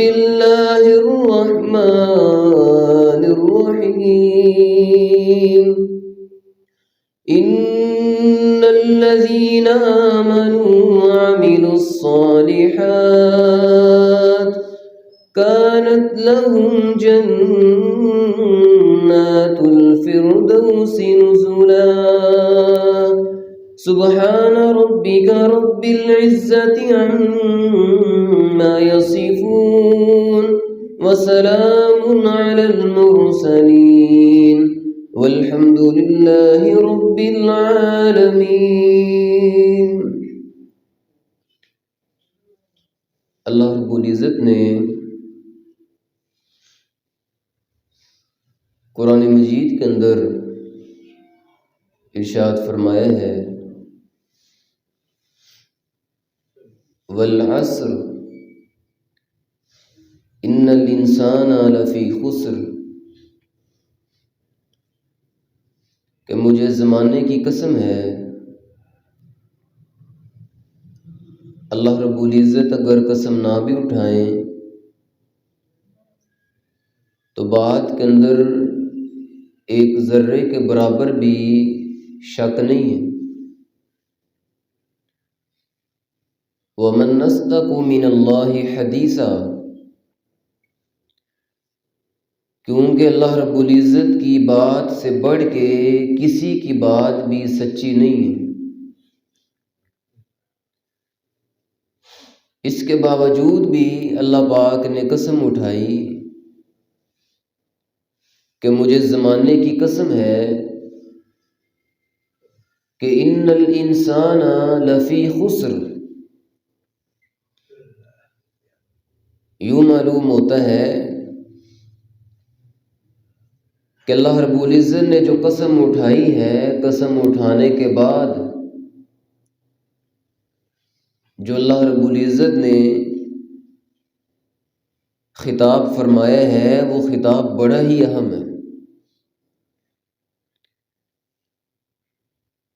الله الرحمن الرحيم إن الذين آمنوا وعملوا الصالحات كانت لهم جنات الفردوس نزلا سبحان ربك رب العزة عما يصفون وسلام على المرسلين والحمد لله رب العالمين۔ اللہ رب العزت نے قرآن مجید کے اندر ارشاد فرمایا ہے والعصر ان الانسان لفی خسر، کہ مجھے زمانے کی قسم ہے۔ اللہ رب العزت اگر قسم نہ بھی اٹھائیں تو بات کے اندر ایک ذرے کے برابر بھی شک نہیں ہے۔ وَمَنْ أَصْدَقُ مِنَ اللَّهِ حَدِيثًا، کیونکہ اللہ رب العزت کی بات سے بڑھ کے کسی کی بات بھی سچی نہیں ہے۔ اس کے باوجود بھی اللہ پاک نے قسم اٹھائی کہ مجھے زمانے کی قسم ہے کہ ان الانسان لفی خسر۔ یوں معلوم ہوتا ہے کہ اللہ رب العزت نے جو قسم اٹھائی ہے، قسم اٹھانے کے بعد جو اللہ رب العزت نے خطاب فرمایا ہے وہ خطاب بڑا ہی اہم ہے۔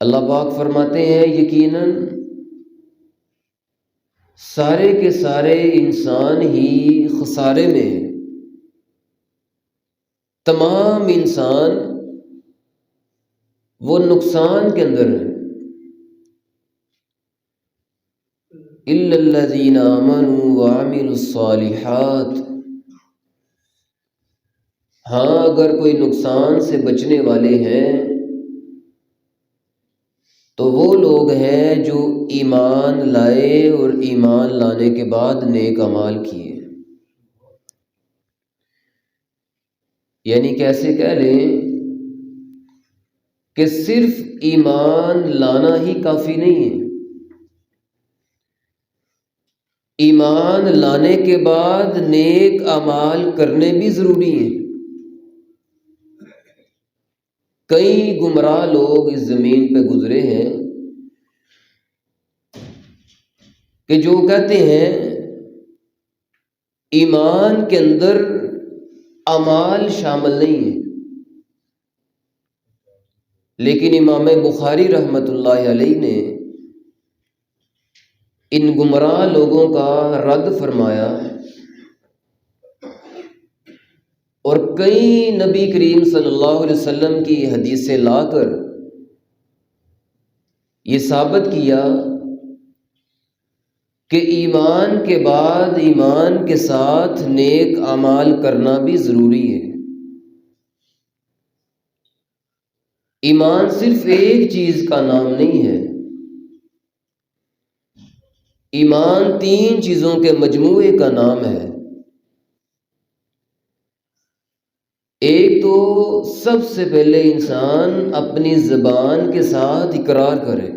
اللہ پاک فرماتے ہیں یقیناً سارے کے سارے انسان ہی خسارے میں ہیں، تمام انسان وہ نقصان کے اندر ہیں۔ الا الذین آمنوا وعملوا الصالحات، ہاں اگر کوئی نقصان سے بچنے والے ہیں تو وہ لوگ ہیں جو ایمان لائے اور ایمان لانے کے بعد نیک اعمال کیے۔ یعنی کیسے کہہ لیں کہ صرف ایمان لانا ہی کافی نہیں ہے، ایمان لانے کے بعد نیک اعمال کرنے بھی ضروری ہیں۔ کئی گمراہ لوگ اس زمین پہ گزرے ہیں کہ جو کہتے ہیں ایمان کے اندر اعمال شامل نہیں ہیں، لیکن امام بخاری رحمۃ اللہ علیہ نے ان گمراہ لوگوں کا رد فرمایا اور کئی نبی کریم صلی اللہ علیہ وسلم کی حدیثیں لا کر یہ ثابت کیا کہ ایمان کے بعد ایمان کے ساتھ نیک اعمال کرنا بھی ضروری ہے۔ ایمان صرف ایک چیز کا نام نہیں ہے، ایمان 3 چیزوں کے مجموعے کا نام ہے۔ ایک تو سب سے پہلے انسان اپنی زبان کے ساتھ اقرار کرے،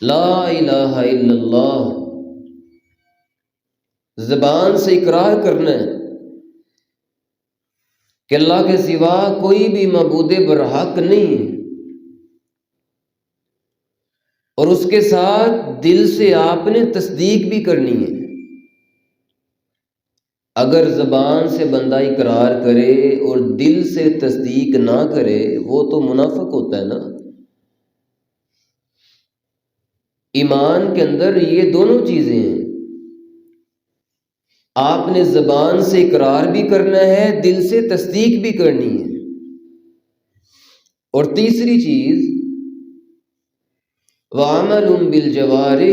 لا الہ الا اللہ، زبان سے اقرار کرنا ہے کہ اللہ کے سوا کوئی بھی معبود برحق نہیں ہے، اور اس کے ساتھ دل سے آپ نے تصدیق بھی کرنی ہے۔ اگر زبان سے بندہ اقرار کرے اور دل سے تصدیق نہ کرے وہ تو منافق ہوتا ہے نا۔ ایمان کے اندر یہ دونوں چیزیں ہیں، آپ نے زبان سے اقرار بھی کرنا ہے، دل سے تصدیق بھی کرنی ہے۔ اور تیسری چیز وَعَمَلٌ بِالْجَوَارِحِ،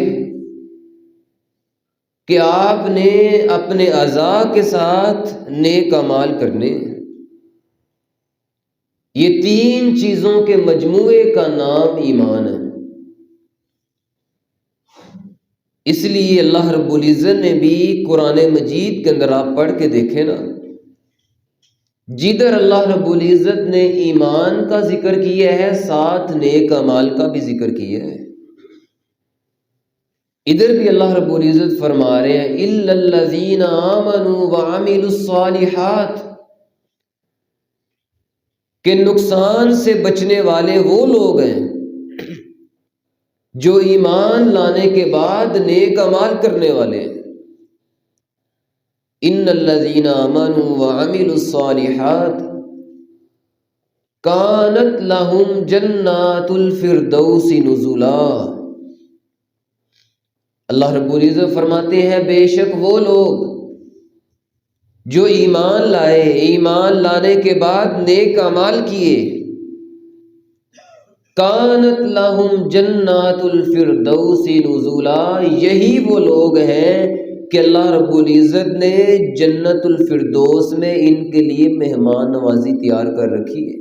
کہ آپ نے اپنے اعضاء کے ساتھ نیک اعمال کرنے ہیں۔ یہ تین چیزوں کے مجموعے کا نام ایمان ہے۔ اس لیے اللہ رب العزت نے بھی قرآن مجید کے اندر آپ پڑھ کے دیکھیں نا، جدھر اللہ رب العزت نے ایمان کا ذکر کیا ہے ساتھ نیک اعمال کا بھی ذکر کیا ہے۔ ادھر بھی اللہ رب العزت فرما رہے ہیں اِلَّا الَّذِينَ آمَنُوا وَعَمِلُوا الصَّالِحَاتِ، کہ نقصان سے بچنے والے وہ لوگ ہیں جو ایمان لانے کے بعد نیک اعمال کرنے والے ہیں۔ ان الذین آمنوا وعملوا الصالحات کانت لہم جنات الفردوس نزلا۔ اللہ رب العزت فرماتے ہیں بے شک وہ لوگ جو ایمان لائے، ایمان لانے کے بعد نیک اعمال کیے، کانت لہم جنات الفردوس نزلا، یہی وہ لوگ ہیں کہ اللہ رب العزت نے جنت الفردوس میں ان کے لیے مہمان نوازی تیار کر رکھی ہے۔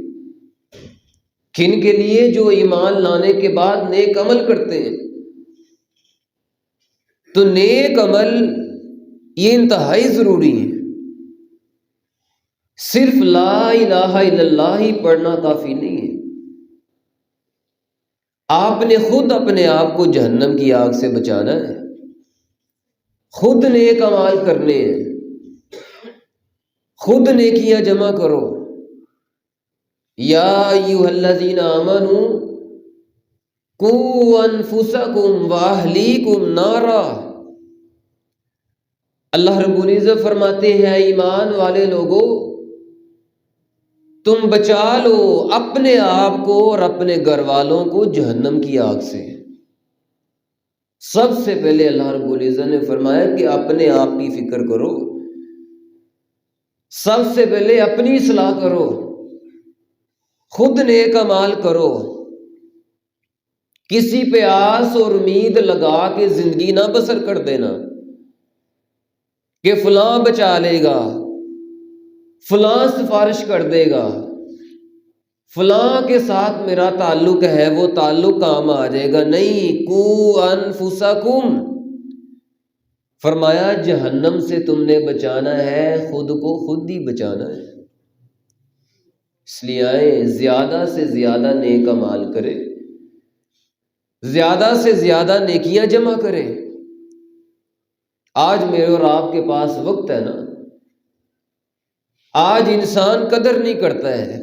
کن کے لیے؟ جو ایمان لانے کے بعد نیک عمل کرتے ہیں۔ تو نیک عمل یہ انتہائی ضروری ہے، صرف لا الہ الا اللہ ہی پڑھنا کافی نہیں ہے۔ آپ نے خود اپنے آپ کو جہنم کی آگ سے بچانا ہے، خود نیک اعمال کرنے ہیں، خود نیکیاں جمع کرو۔ یا ایھا الذین آمنوا قوا انفسکم واہلیکم نارا، اللہ رب العزت فرماتے ہیں ایمان والے لوگوں، تم بچا لو اپنے آپ کو اور اپنے گھر والوں کو جہنم کی آگ سے۔ سب سے پہلے اللہ رب العزت نے فرمایا کہ اپنے آپ کی فکر کرو، سب سے پہلے اپنی اصلاح کرو، خود نیک اعمال کرو۔ کسی پہ آس اور امید لگا کے زندگی نہ بسر کر دینا کہ فلاں بچا لے گا، فلاں سفارش کر دے گا، فلاں کے ساتھ میرا تعلق ہے وہ تعلق کام آ جائے گا۔ نہیں، قوا انفسکم، فرمایا جہنم سے تم نے بچانا ہے، خود کو خود ہی بچانا ہے۔ اس لیے آئیں زیادہ سے زیادہ نیک اعمال کریں، زیادہ سے زیادہ نیکیاں جمع کریں۔ آج میرے اور آپ کے پاس وقت ہے نا، آج انسان قدر نہیں کرتا ہے،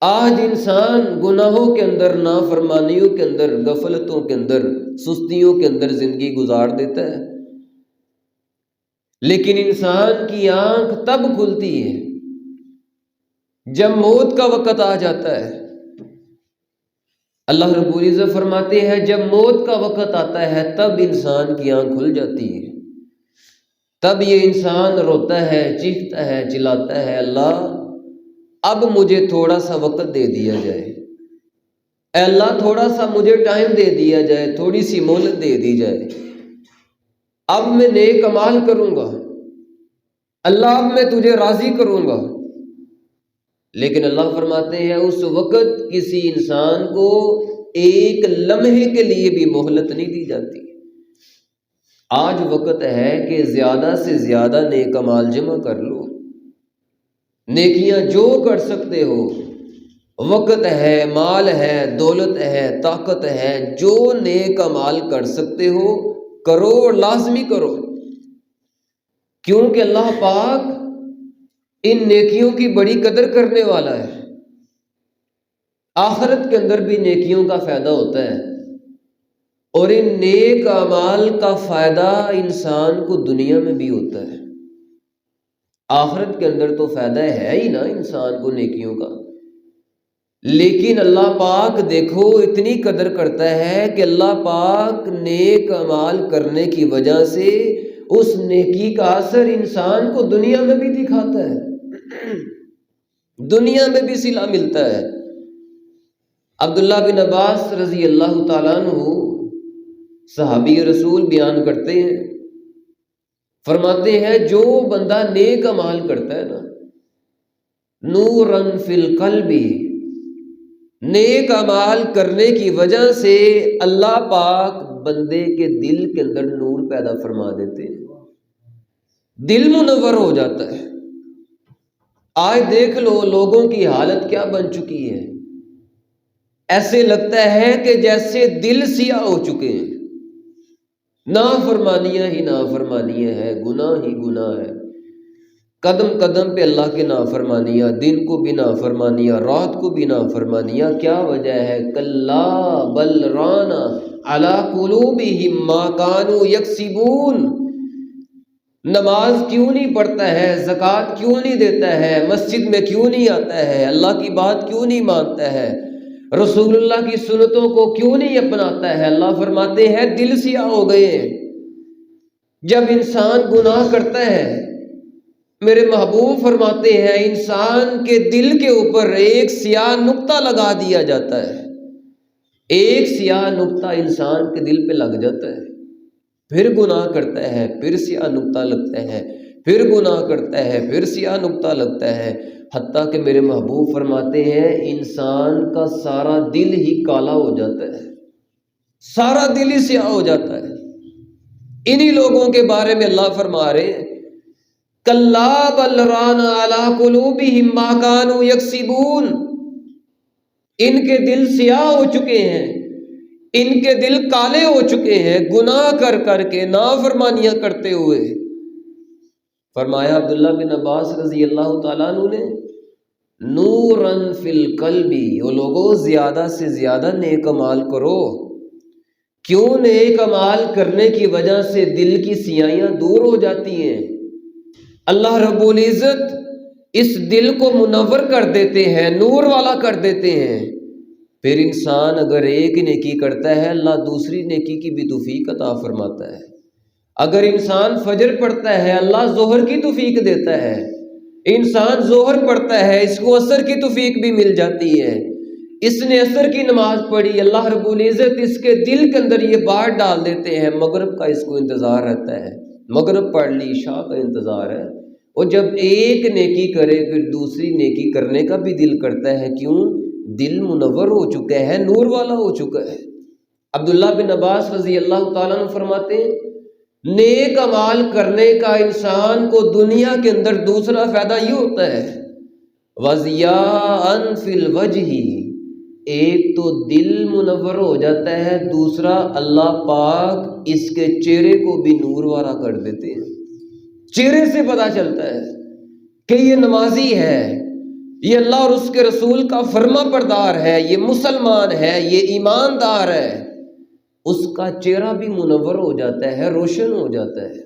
آج انسان گناہوں کے اندر، نافرمانیوں کے اندر، غفلتوں کے اندر، سستیوں کے اندر زندگی گزار دیتا ہے۔ لیکن انسان کی آنکھ تب کھلتی ہے جب موت کا وقت آ جاتا ہے۔ اللہ رب العزت فرماتے ہیں جب موت کا وقت آتا ہے تب انسان کی آنکھ کھل جاتی ہے، تب یہ انسان روتا ہے، چیختا ہے، چلاتا ہے، اللہ اب مجھے تھوڑا سا وقت دے دیا جائے، اے اللہ تھوڑا سا مجھے ٹائم دے دیا جائے، تھوڑی سی مہلت دے دی جائے، اب میں نیک اعمال کروں گا، اللہ اب میں تجھے راضی کروں گا۔ لیکن اللہ فرماتے ہیں اس وقت کسی انسان کو ایک لمحے کے لیے بھی مہلت نہیں دی جاتی۔ آج وقت ہے کہ زیادہ سے زیادہ نیک اعمال جمع کر لو، نیکیاں جو کر سکتے ہو، وقت ہے، مال ہے، دولت ہے، طاقت ہے، جو نیک اعمال کر سکتے ہو کرو اور لازمی کرو، کیونکہ اللہ پاک ان نیکیوں کی بڑی قدر کرنے والا ہے۔ آخرت کے اندر بھی نیکیوں کا فائدہ ہوتا ہے، اور ان نیک اعمال کا فائدہ انسان کو دنیا میں بھی ہوتا ہے۔ آخرت کے اندر تو فائدہ ہے ہی نا انسان کو نیکیوں کا، لیکن اللہ پاک دیکھو اتنی قدر کرتا ہے کہ اللہ پاک نیک اعمال کرنے کی وجہ سے اس نیکی کا اثر انسان کو دنیا میں بھی دکھاتا ہے، دنیا میں بھی صلہ ملتا ہے۔ عبداللہ بن عباس رضی اللہ تعالیٰ عنہ صحابی رسول بیان کرتے ہیں، فرماتے ہیں جو بندہ نیک اعمال کرتا ہے نا، نورن فی القلب، نیک اعمال کرنے کی وجہ سے اللہ پاک بندے کے دل کے اندر نور پیدا فرما دیتے ہیں، دل منور ہو جاتا ہے۔ آج دیکھ لو لوگوں کی حالت کیا بن چکی ہے، ایسے لگتا ہے کہ جیسے دل سیاہ ہو چکے ہیں، نافرمانیاں ہی نافرمانیاں ہے، گناہ ہی گناہ ہے، قدم قدم پہ اللہ کے نافرمانیاں، دن کو بھی نافرمانیاں، رات کو بھی نافرمانیاں۔ کیا وجہ ہے؟ کلا بل ران علی قلوبہم ما کانوا یکسبون۔ نماز کیوں نہیں پڑھتا ہے، زکوٰۃ کیوں نہیں دیتا ہے، مسجد میں کیوں نہیں آتا ہے، اللہ کی بات کیوں نہیں مانتا ہے، رسول اللہ کی سنتوں کو کیوں نہیں اپناتا ہے؟ اللہ فرماتے ہیں دل سیاہ ہو گئے ہیں۔ جب انسان گناہ کرتا ہے، میرے محبوب فرماتے ہیں انسان کے دل کے اوپر ایک سیاہ نقطہ لگا دیا جاتا ہے، ایک سیاہ نقطہ انسان کے دل پہ لگ جاتا ہے، پھر گناہ کرتا ہے، پھر سیاہ نقطہ لگتا ہے، پھر گناہ کرتا ہے، پھر سیاہ نقطہ لگتا ہے، حتیٰ کہ میرے محبوب فرماتے ہیں انسان کا سارا دل ہی کالا ہو جاتا ہے، سارا دل ہی سیاہ ہو جاتا ہے۔ انہی لوگوں کے بارے میں اللہ فرما رہے ہیں کلا بل ران علی قلوبہم ما کانوا یکسبون۔ ان کے دل سیاہ ہو چکے ہیں، ان کے دل کالے ہو چکے ہیں گناہ کر کر کے، نافرمانیاں کرتے ہوئے۔ فرمایا عبداللہ بن عباس رضی اللہ تعالیٰ عنہ نے نورن فی القلب، وہ لوگوں زیادہ سے زیادہ نیک اعمال کرو۔ کیوں؟ نیک اعمال کرنے کی وجہ سے دل کی سیاہیاں دور ہو جاتی ہیں، اللہ رب العزت اس دل کو منور کر دیتے ہیں، نور والا کر دیتے ہیں۔ پھر انسان اگر ایک نیکی کرتا ہے اللہ دوسری نیکی کی بھی توفیق عطا فرماتا ہے۔ اگر انسان فجر پڑھتا ہے اللہ ظہر کی توفیق دیتا ہے، انسان ظہر پڑھتا ہے اس کو عصر کی توفیق بھی مل جاتی ہے، اس نے عصر کی نماز پڑھی اللہ رب العزت اس کے دل کے اندر یہ بات ڈال دیتے ہیں، مغرب کا اس کو انتظار رہتا ہے، مغرب پڑھ لی عشاء کا انتظار ہے۔ اور جب ایک نیکی کرے پھر دوسری نیکی کرنے کا بھی دل کرتا ہے، کیوں؟ دل منور ہو چکا ہے، نور والا ہو چکا ہے۔ عبداللہ بن عباس رضی اللہ تعالیٰ عنہ فرماتے ہیں نیک اعمال کرنے کا انسان کو دنیا کے اندر دوسرا فائدہ یہ ہوتا ہے وَضِيَاءً فِي الْوَجْهِ، ایک تو دل منور ہو جاتا ہے، دوسرا اللہ پاک اس کے چہرے کو بھی نور والا کر دیتے ہیں۔ چہرے سے پتہ چلتا ہے کہ یہ نمازی ہے، یہ اللہ اور اس کے رسول کا فرما بردار ہے، یہ مسلمان ہے، یہ ایماندار ہے، اس کا چہرہ بھی منور ہو جاتا ہے، روشن ہو جاتا ہے۔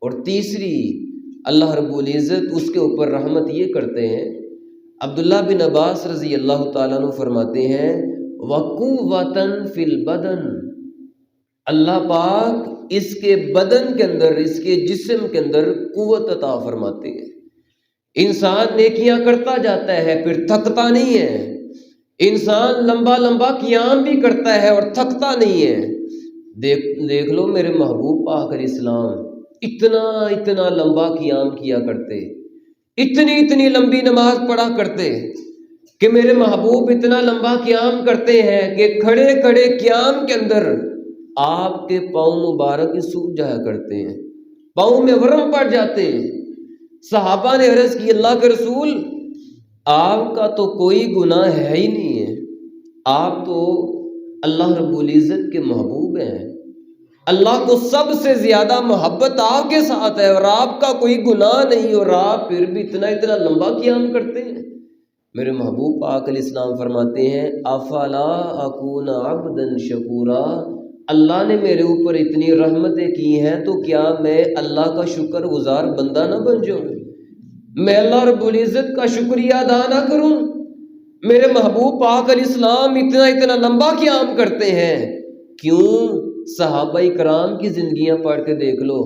اور تیسری اللہ رب العزت اس کے اوپر رحمت یہ کرتے ہیں، عبداللہ بن عباس رضی اللہ تعالیٰ عنہ فرماتے ہیں وَقُوَّةً فِي الْبَدَنِ، اللہ پاک اس کے بدن کے اندر، اس کے جسم کے اندر قوت عطا فرماتے ہیں۔ انسان نیکیاں کرتا جاتا ہے پھر تھکتا نہیں ہے، انسان لمبا لمبا قیام بھی کرتا ہے اور تھکتا نہیں ہے۔ دیکھ لو میرے محبوب پاک علیہ السلام اتنا لمبا قیام کیا کرتے، اتنی لمبی نماز پڑھا کرتے کہ میرے محبوب اتنا لمبا قیام کرتے ہیں کہ کھڑے کھڑے قیام کے اندر آپ کے پاؤں مبارک سوج جایا کرتے ہیں، پاؤں میں ورم پڑ جاتے ہیں۔ صحابہ نے عرض کی اللہ کے رسول آپ کا تو کوئی گناہ ہے ہی نہیں ہے، آپ تو اللہ رب العزت کے محبوب ہیں، اللہ کو سب سے زیادہ محبت آپ کے ساتھ ہے اور آپ کا کوئی گناہ نہیں، اور آپ پھر بھی اتنا لمبا قیام کرتے ہیں۔ میرے محبوب پاک علیہ السلام فرماتے ہیں افلا اکون عبدا شکورا، اللہ نے میرے اوپر اتنی رحمتیں کی ہیں تو کیا میں اللہ کا شکر گزار بندہ نہ بن جاؤں، میں اللہ رب العزت کا شکریہ ادا نہ کروں؟ میرے محبوب پاک علیہ السلام اتنا لمبا قیام کرتے ہیں، کیوں؟ صحابہ کرام کی زندگیاں پڑھ کے دیکھ لو،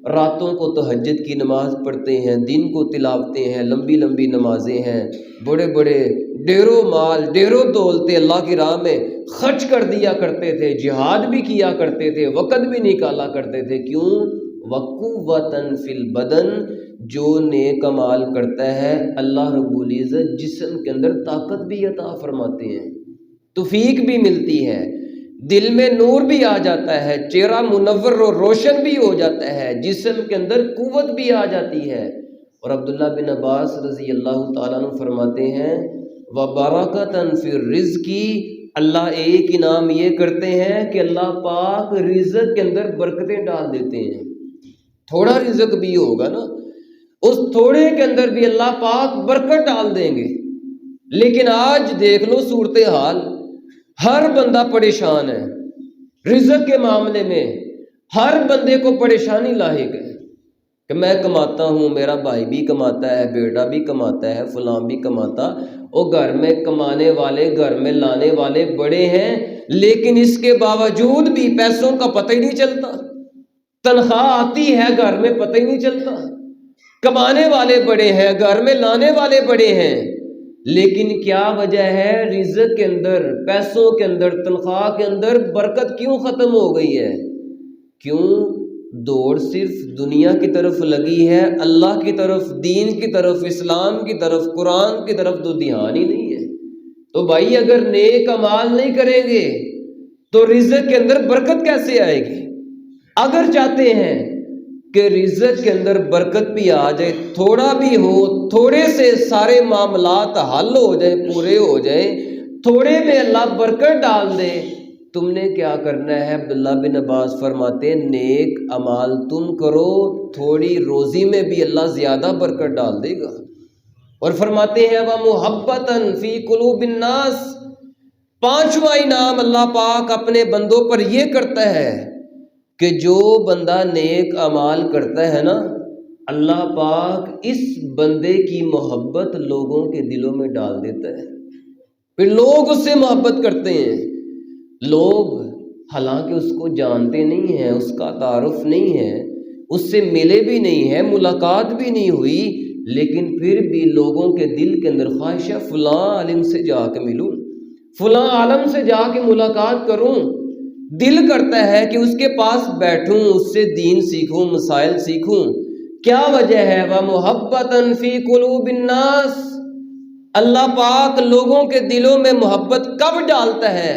راتوں کو تہجد کی نماز پڑھتے ہیں، دن کو تلاوتیں ہیں، لمبی لمبی نمازیں ہیں، بڑے بڑے ڈیروں مال ڈیروں دولتے اللہ کی راہ میں خرچ کر دیا کرتے تھے، جہاد بھی کیا کرتے تھے، وقت بھی نکالا کرتے تھے۔ کیوں؟ وَقُوَّةً فِي الْبَدَنِ، جو نیک اعمال کرتا ہے اللہ رب العزت جسم کے اندر طاقت بھی عطا فرماتے ہیں، توفیق بھی ملتی ہے، دل میں نور بھی آ جاتا ہے، چہرہ منور و روشن بھی ہو جاتا ہے، جسم کے اندر قوت بھی آ جاتی ہے۔ اور عبداللہ بن عباس رضی اللہ تعالیٰ عنہ فرماتے ہیں وَبَرَكَةً فِي الرِّزْقِ، اللہ ایک انعام یہ کرتے ہیں کہ اللہ پاک رزق کے اندر برکتیں ڈال دیتے ہیں۔ تھوڑا رزق بھی ہوگا نا، اس تھوڑے کے اندر بھی اللہ پاک برکت ڈال دیں گے۔ لیکن آج دیکھ لو صورتحال، ہر بندہ پریشان ہے رزق کے معاملے میں، ہر بندے کو پریشانی لاحق ہے کہ میں کماتا ہوں، میرا بھائی بھی کماتا ہے، بیٹا بھی کماتا ہے، فلاں بھی کماتا، وہ گھر میں کمانے والے، گھر میں لانے والے بڑے ہیں، لیکن اس کے باوجود بھی پیسوں کا پتہ ہی نہیں چلتا، تنخواہ آتی ہے گھر میں پتہ ہی نہیں چلتا، کمانے والے بڑے ہیں، گھر میں لانے والے بڑے ہیں، لیکن کیا وجہ ہے؟ رزق کے اندر، پیسوں کے اندر، تنخواہ کے اندر برکت کیوں ختم ہو گئی ہے؟ کیوں؟ دوڑ صرف دنیا کی طرف لگی ہے، اللہ کی طرف، دین کی طرف، اسلام کی طرف، قرآن کی طرف تو دھیان ہی نہیں ہے۔ تو بھائی اگر نیک اعمال نہیں کریں گے تو رزق کے اندر برکت کیسے آئے گی؟ اگر چاہتے ہیں کہ رزق کے اندر برکت بھی آ جائے، تھوڑا بھی ہو، تھوڑے سے سارے معاملات حل ہو جائیں، پورے ہو جائیں، تھوڑے میں اللہ برکت ڈال دے، تم نے کیا کرنا ہے؟ عبداللہ بن عباس فرماتے ہیں نیک اعمال تم کرو، تھوڑی روزی میں بھی اللہ زیادہ برکت ڈال دے گا۔ اور فرماتے ہیں وَمُحَبَّةً فِي قُلُوبِ النَّاسِ، پانچواں انعام اللہ پاک اپنے بندوں پر یہ کرتا ہے کہ جو بندہ نیک اعمال کرتا ہے نا، اللہ پاک اس بندے کی محبت لوگوں کے دلوں میں ڈال دیتا ہے، پھر لوگ اس سے محبت کرتے ہیں۔ لوگ حالانکہ اس کو جانتے نہیں ہیں، اس کا تعارف نہیں ہے، اس سے ملے بھی نہیں ہیں، ملاقات بھی نہیں ہوئی، لیکن پھر بھی لوگوں کے دل کے اندر خواہش ہے فلاں عالم سے جا کے ملوں، فلاں عالم سے جا کے ملاقات کروں، دل کرتا ہے کہ اس کے پاس بیٹھوں، اس سے دین سیکھوں، مسائل سیکھوں۔ کیا وجہ ہے؟ وَمُحَبَّةً فِي قُلُوبِ النَّاسِ، اللہ پاک لوگوں کے دلوں میں محبت کب ڈالتا ہے؟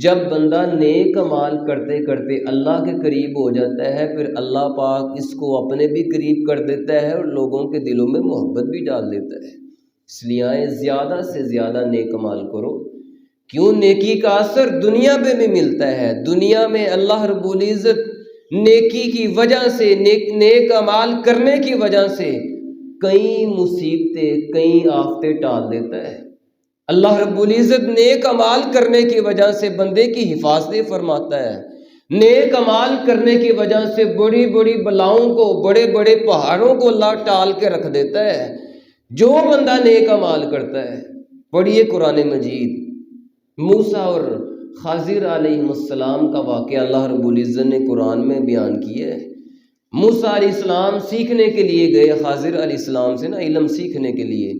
جب بندہ نیک اعمال کرتے کرتے اللہ کے قریب ہو جاتا ہے، پھر اللہ پاک اس کو اپنے بھی قریب کر دیتا ہے اور لوگوں کے دلوں میں محبت بھی ڈال دیتا ہے۔ اس لیے آئے زیادہ سے زیادہ نیک اعمال کرو۔ کیوں؟ نیکی کا اثر دنیا میں بھی ملتا ہے، دنیا میں اللہ رب العزت نیکی کی وجہ سے، نیک اعمال کرنے کی وجہ سے کئی مصیبتیں، کئی آفتیں ٹال دیتا ہے۔ اللہ رب العزت نیک اعمال کرنے کی وجہ سے بندے کی حفاظت فرماتا ہے، نیک اعمال کرنے کی وجہ سے بڑی بڑی بلاؤں کو، بڑے بڑے پہاڑوں کو اللہ ٹال کے رکھ دیتا ہے جو بندہ نیک اعمال کرتا ہے۔ پڑھیے قرآن مجید، موسیٰ اور خضر علیہ السلام کا واقعہ اللہ رب العزت نے قرآن میں بیان کیا ہے۔ موسیٰ علیہ السلام سیکھنے کے لیے گئے خضر علیہ السلام سے نا، علم سیکھنے کے لیے،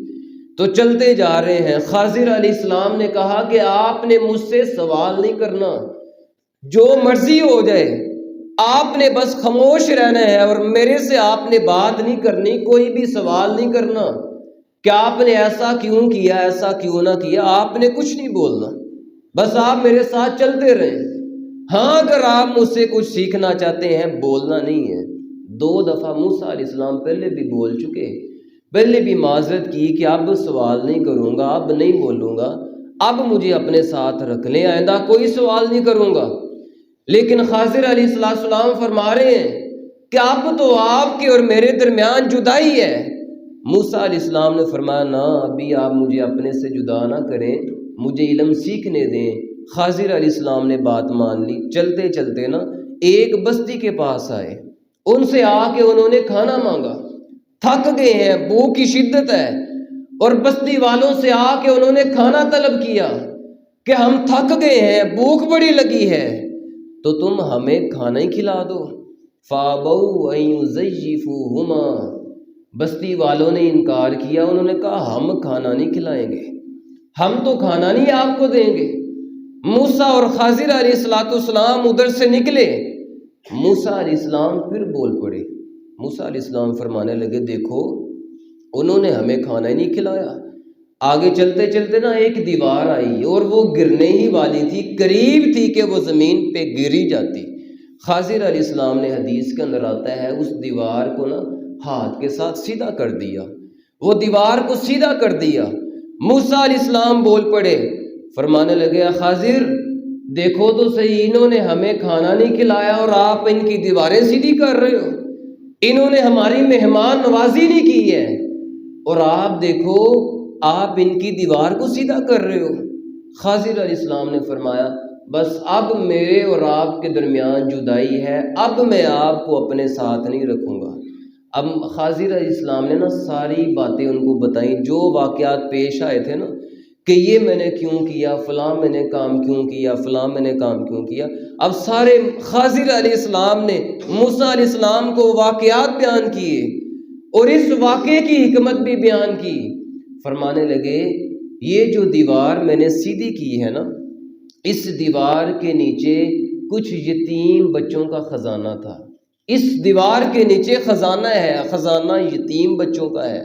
تو چلتے جا رہے ہیں، خضر علیہ السلام نے کہا کہ آپ نے مجھ سے سوال نہیں کرنا، جو مرضی ہو جائے آپ نے بس خاموش رہنا ہے، اور میرے سے آپ نے بات نہیں کرنی، کوئی بھی سوال نہیں کرنا کہ آپ نے ایسا کیوں کیا، ایسا کیوں نہ کیا، آپ نے کچھ نہیں بولنا، بس آپ میرے ساتھ چلتے رہیں۔ ہاں اگر آپ مجھ سے کچھ سیکھنا چاہتے ہیں، بولنا نہیں ہے۔ 2 دفعہ موسیٰ علیہ السلام پہلے بھی بول چکے، پہلے بھی معذرت کی کہ اب سوال نہیں کروں گا، اب نہیں بولوں گا، اب مجھے اپنے ساتھ رکھ لیں، آئندہ کوئی سوال نہیں کروں گا۔ لیکن خضر علیہ السلام فرما رہے ہیں کہ اب تو آپ کے اور میرے درمیان جدائی ہے۔ موسیٰ علیہ السلام نے فرمایا نہ، ابھی آپ مجھے اپنے سے جدا نہ کریں، مجھے علم سیکھنے دیں۔ خضر علیہ السلام نے بات مان لی۔ چلتے چلتے نا ایک بستی کے پاس آئے، ان سے آ کے انہوں نے کھانا مانگا، تھک گئے ہیں، بھوک کی شدت ہے، اور بستی والوں سے آ کے انہوں نے کھانا طلب کیا کہ ہم تھک گئے ہیں، بھوک بڑی لگی ہے، تو تم ہمیں کھانا ہی کھلا دو۔ فابوا ان یضیفوہما، بستی والوں نے انکار کیا، انہوں نے کہا ہم کھانا نہیں کھلائیں گے، ہم تو کھانا نہیں آپ کو دیں گے۔ موسیٰ اور خضر علیہ السلام ادھر سے نکلے، موسیٰ علیہ السلام پھر بول پڑے۔ موسیٰ علیہ السلام فرمانے لگے دیکھو انہوں نے ہمیں کھانا ہی نہیں کھلایا۔ آگے چلتے چلتے نا ایک دیوار آئی اور وہ گرنے ہی والی تھی، قریب تھی کہ وہ زمین پہ گری جاتی۔ خضر علیہ السلام نے، حدیث کے اندر آتا ہے، اس دیوار کو نا ہاتھ کے ساتھ سیدھا کر دیا، وہ دیوار کو سیدھا کر دیا۔ موسیٰ علیہ السلام بول پڑے، فرمانے لگے خضر دیکھو تو صحیح، انہوں نے ہمیں کھانا نہیں کھلایا اور آپ ان کی دیواریں سیدھی کر رہے ہو، انہوں نے ہماری مہمان نوازی نہیں کی ہے اور آپ دیکھو آپ ان کی دیوار کو سیدھا کر رہے ہو۔ خضر علیہ السلام نے فرمایا بس اب میرے اور آپ کے درمیان جدائی ہے، اب میں آپ کو اپنے ساتھ نہیں رکھوں گا۔ اب خضر علیہ السلام نے نا ساری باتیں ان کو بتائیں، جو واقعات پیش آئے تھے نا، کہ یہ میں نے کیوں کیا، فلاں میں نے کام کیوں کیا، فلاں میں نے کام کیوں کیا۔ اب سارے خضر علیہ السلام نے موسیٰ علیہ السلام کو واقعات بیان کیے اور اس واقعے کی حکمت بھی بیان کی۔ فرمانے لگے یہ جو دیوار میں نے سیدھی کی ہے نا، اس دیوار کے نیچے کچھ یتیم بچوں کا خزانہ تھا، اس دیوار کے نیچے خزانہ ہے، خزانہ یتیم بچوں کا ہے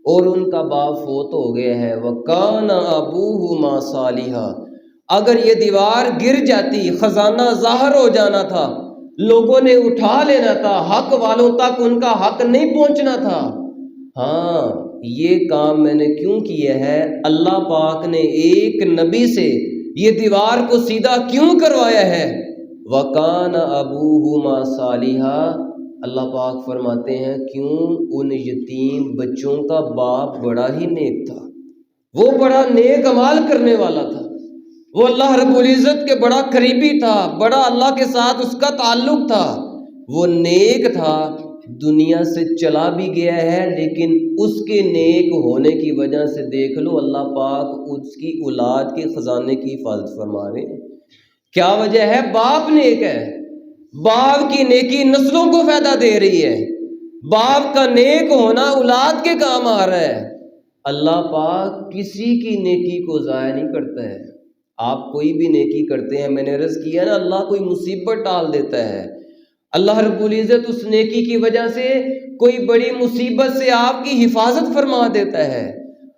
اور ان کا باپ فوت ہو گیا ہے۔ وَكَانَ أَبُوهُمَا صَالِحًا، اگر یہ دیوار گر جاتی، خزانہ ظاہر ہو جانا تھا، لوگوں نے اٹھا لینا تھا، حق والوں تک ان کا حق نہیں پہنچنا تھا۔ ہاں یہ کام میں نے کیوں کیا ہے، اللہ پاک نے ایک نبی سے یہ دیوار کو سیدھا کیوں کروایا ہے؟ وَكَانَ أَبُوهُمَا صَالِحًا، اللہ پاک فرماتے ہیں کیوں، ان یتیم بچوں کا باپ بڑا ہی نیک تھا، وہ بڑا نیک عمال کرنے والا تھا، وہ اللہ رب العزت کے بڑا قریبی تھا، بڑا اللہ کے ساتھ اس کا تعلق تھا، وہ نیک تھا، دنیا سے چلا بھی گیا ہے، لیکن اس کے نیک ہونے کی وجہ سے دیکھ لو اللہ پاک اس کی اولاد کے خزانے کی حفاظت فرما رہے ہیں۔ کیا وجہ ہے؟ باپ نیک ہے، باپ کی نیکی نسلوں کو فائدہ دے رہی ہے، باپ کا نیک ہونا اولاد کے کام آ رہا ہے۔ اللہ پاک کسی کی نیکی کو ضائع نہیں کرتا ہے۔ آپ کوئی بھی نیکی کرتے ہیں، میں نے عرض کیا نا، اللہ کوئی مصیبت ٹال دیتا ہے، اللہ رب العزت اس نیکی کی وجہ سے کوئی بڑی مصیبت سے آپ کی حفاظت فرما دیتا ہے۔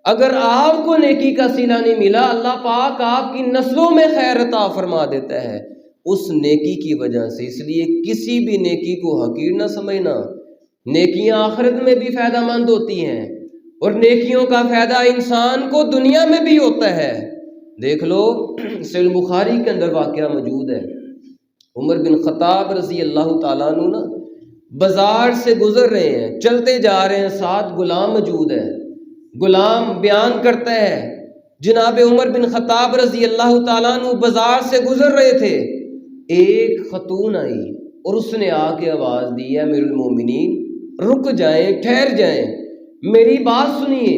اگر آپ کو نیکی کا صلہ نہیں ملا، اللہ پاک آپ کی نسلوں میں خیر عطا فرما دیتا ہے اس نیکی کی وجہ سے۔ اس لیے کسی بھی نیکی کو حقیر نہ سمجھنا، نیکیاں آخرت میں بھی فائدہ مند ہوتی ہیں اور نیکیوں کا فائدہ انسان کو دنیا میں بھی ہوتا ہے۔ دیکھ لو صحیح بخاری کے اندر واقعہ موجود ہے، عمر بن خطاب رضی اللہ تعالیٰ عنہ نا بازار سے گزر رہے ہیں، چلتے جا رہے ہیں، ساتھ غلام موجود ہے، غلام بیان کرتا ہے جناب عمر بن خطاب رضی اللہ تعالیٰ عنہ بازار سے گزر رہے تھے، ایک خاتون آئی اور اس نے آ کے آواز دی، امیر المومنین رک جائیں، ٹھہر جائیں، میری بات سنیے۔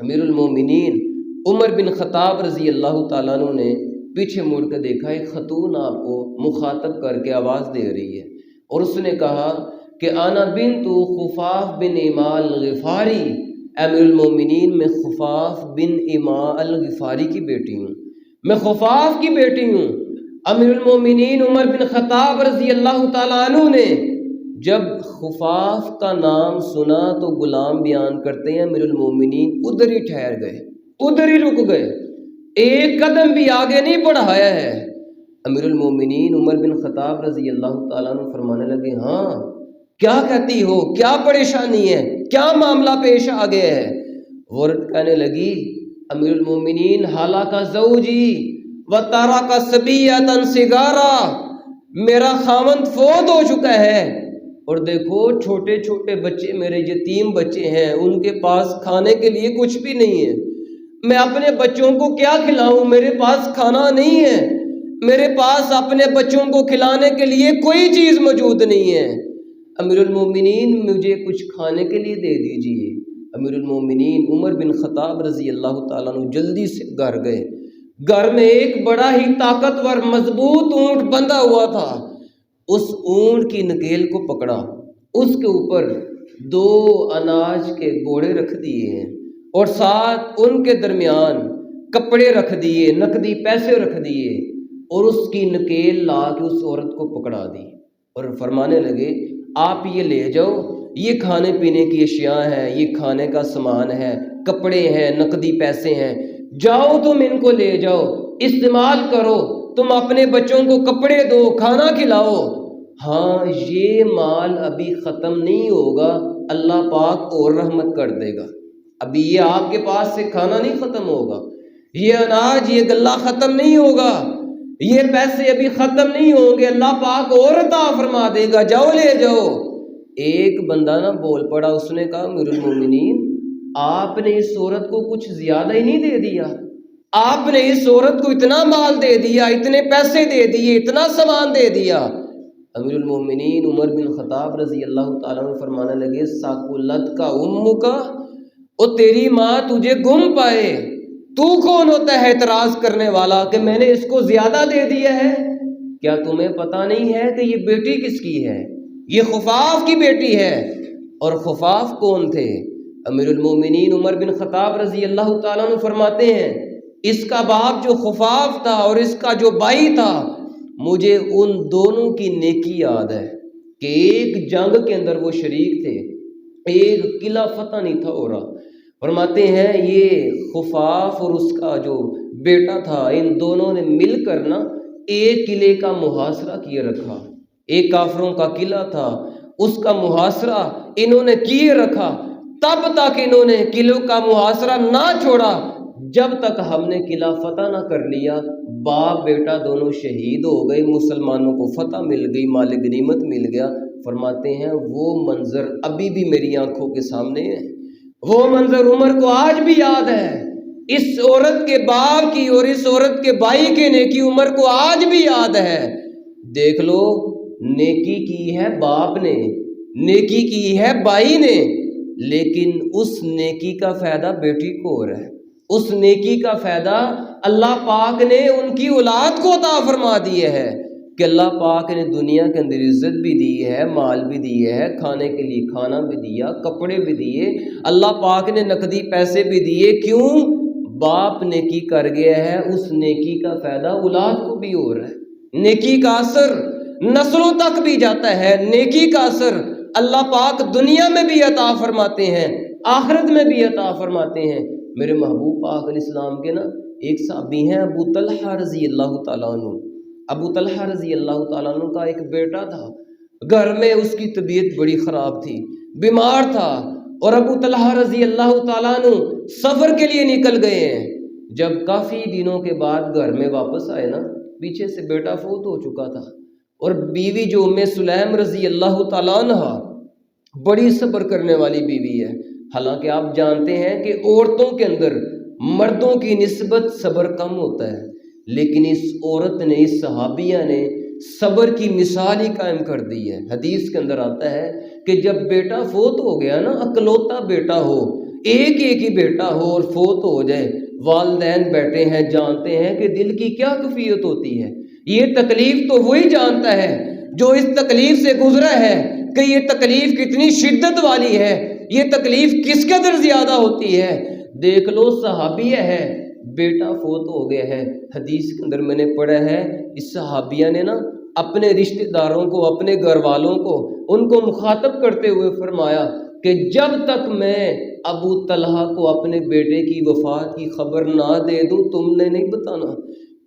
امیر المومنین عمر بن خطاب رضی اللہ تعالیٰ عنہ نے پیچھے مڑ کے دیکھا، ایک خاتون آپ کو مخاطب کر کے آواز دے رہی ہے اور اس نے کہا کہ انا بنت خفاف بن اما الغفاری، امیر المومنین میں خفاف بن اما الغفاری کی بیٹی ہوں، میں خفاف کی بیٹی ہوں۔ امیر المومنین عمر بن خطاب رضی اللہ تعالیٰ عنہ نے جب خفاف کا نام سنا تو غلام بیان کرتے ہیں امیر المومنین ادھر ہی ٹھہر گئے، ادھر ہی رک گئے، ایک قدم بھی آگے نہیں بڑھایا ہے۔ امیر المومنین عمر بن خطاب رضی اللہ تعالیٰ عنہ فرمانے لگے ہاں کیا کہتی ہو، کیا پریشانی ہے، کیا معاملہ پیش آ گیا ہے؟ عورت کہنے لگی امیر المومنین حالہ زوجی وترک صبیۃ صغارا، میرا خاوند فوت ہو چکا ہے اور دیکھو چھوٹے چھوٹے بچے میرے یتیم بچے ہیں، ان کے پاس کھانے کے لیے کچھ بھی نہیں ہے، میں اپنے بچوں کو کیا کھلاؤں، میرے پاس کھانا نہیں ہے، میرے پاس اپنے بچوں کو کھلانے کے لیے کوئی چیز موجود نہیں ہے، امیر المومنین مجھے کچھ کھانے کے لیے دے دیجئے۔ امیر المومنین عمر بن خطاب رضی اللہ تعالیٰ عنہ جلدی سے گھر گئے، گھر میں ایک بڑا ہی طاقتور مضبوط اونٹ بندھا ہوا تھا، اس اونٹ کی نکیل کو پکڑا، اس کے اوپر 2 اناج کے بوڑے رکھ دیے ہیں اور ساتھ ان کے درمیان کپڑے رکھ دیے، نقدی پیسے رکھ دیے، اور اس کی نکیل لا کے اس عورت کو پکڑا دی اور فرمانے لگے آپ یہ لے جاؤ، یہ کھانے پینے کی اشیاء ہیں، یہ کھانے کا سامان ہے، کپڑے ہیں، نقدی پیسے ہیں، جاؤ تم ان کو لے جاؤ، استعمال کرو، تم اپنے بچوں کو کپڑے دو، کھانا کھلاؤ۔ ہاں یہ مال ابھی ختم نہیں ہوگا، اللہ پاک اور رحمت کر دے گا، ابھی یہ آپ کے پاس سے کھانا نہیں ختم ہوگا، یہ اناج، یہ غلہ ختم نہیں ہوگا، یہ پیسے ابھی ختم نہیں ہوں گے، اللہ پاک اور عطا فرما دے گا، جاؤ لے جاؤ۔ ایک بندہ نہ بول پڑا، اس نے کہا امیر المومنین آپ نے اس عورت کو کچھ زیادہ ہی نہیں دے دیا، آپ نے اس عورت کو اتنا مال دے دیا، اتنے پیسے دے دیے، اتنا سامان دے دیا۔ امیر المومنین عمر بن خطاب رضی اللہ تعالیٰ عنہ فرمانے لگے ساکولت کا امک، اور تیری ماں تجھے گم پائے، تو کون ہوتا ہے اعتراض کرنے والا کہ میں نے اس کو زیادہ دے دیا ہے؟ کیا تمہیں پتہ نہیں ہے کہ یہ بیٹی کس کی ہے؟ یہ خفاف کی بیٹی ہے۔ اور خفاف کون تھے؟ امیر المومنین عمر بن خطاب رضی اللہ تعالیٰ عنہ فرماتے ہیں اس کا باپ جو خفاف تھا اور اس کا جو بھائی تھا، مجھے ان دونوں کی نیکی یاد ہے کہ ایک جنگ کے اندر وہ شریک تھے، ایک قلعہ فتح نہیں تھا ہو رہا۔ فرماتے ہیں یہ خفاف اور اس کا جو بیٹا تھا، ان دونوں نے مل کر نا ایک قلعے کا محاصرہ کیے رکھا، ایک کافروں کا قلعہ تھا، اس کا محاصرہ انہوں نے کیے رکھا، تب تک انہوں نے قلعوں کا محاصرہ نہ چھوڑا جب تک ہم نے قلعہ فتح نہ کر لیا۔ باپ بیٹا دونوں شہید ہو گئے، مسلمانوں کو فتح مل گئی، مال غنیمت مل گیا۔ فرماتے ہیں وہ منظر ابھی بھی میری آنکھوں کے سامنے ہے، وہ منظر عمر کو آج بھی یاد ہے، اس عورت کے باپ کی اور اس عورت کے بھائی کے نیکی عمر کو آج بھی یاد ہے۔ دیکھ لو، نیکی کی ہے باپ نے، نیکی کی ہے بھائی نے، لیکن اس نیکی کا فائدہ بیٹی کو ہو رہا ہے، اس نیکی کا فائدہ اللہ پاک نے ان کی اولاد کو عطا فرما دیے ہے کہ اللہ پاک نے دنیا کے اندر عزت بھی دی ہے، مال بھی دیے ہے، کھانے کے لیے کھانا بھی دیا، کپڑے بھی دیے، اللہ پاک نے نقدی پیسے بھی دیے۔ کیوں؟ باپ نیکی کر گیا ہے، اس نیکی کا فائدہ اولاد کو بھی ہو رہا ہے، نیکی کا اثر نسلوں تک بھی جاتا ہے، نیکی کا اثر اللہ پاک دنیا میں بھی عطا فرماتے ہیں، آخرت میں بھی عطا فرماتے ہیں۔ میرے محبوب پاک علیہ السلام کے نا ایک صحابی ہیں ابو طلحہ رضی اللہ تعالیٰ عنہ۔ ابو طلحہ رضی اللہ تعالیٰ عنہ کا ایک بیٹا تھا، گھر میں اس کی طبیعت بڑی خراب تھی، بیمار تھا، اور ابو طلحہ رضی اللہ تعالیٰ عنہ سفر کے لیے نکل گئے ہیں۔ جب کافی دنوں کے بعد گھر میں واپس آئے نا، پیچھے سے بیٹا فوت ہو چکا تھا، اور بیوی جو ام سلیم رضی اللہ تعالیٰ عنہ بڑی صبر کرنے والی بیوی ہے۔ حالانکہ آپ جانتے ہیں کہ عورتوں کے اندر مردوں کی نسبت صبر کم ہوتا ہے، لیکن اس عورت نے، اس صحابیہ نے صبر کی مثال ہی قائم کر دی ہے۔ حدیث کے اندر آتا ہے کہ جب بیٹا فوت ہو گیا نا، اکلوتا بیٹا ہو، ایک ہی بیٹا ہو اور فوت ہو جائے، والدین بیٹھے ہیں، جانتے ہیں کہ دل کی کیا کیفیت ہوتی ہے۔ یہ تکلیف تو وہی جانتا ہے جو اس تکلیف سے گزرا ہے کہ یہ تکلیف کتنی شدت والی ہے، یہ تکلیف کس قدر زیادہ ہوتی ہے۔ دیکھ لو، صحابیہ ہے، بیٹا فوت ہو گیا ہے۔ حدیث کے اندر میں نے پڑھا ہے اس صحابیہ نے نا اپنے رشتہ داروں کو، اپنے گھر والوں کو، ان کو مخاطب کرتے ہوئے فرمایا کہ جب تک میں ابو طلحہ کو اپنے بیٹے کی وفات کی خبر نہ دے دوں، تم نے نہیں بتانا،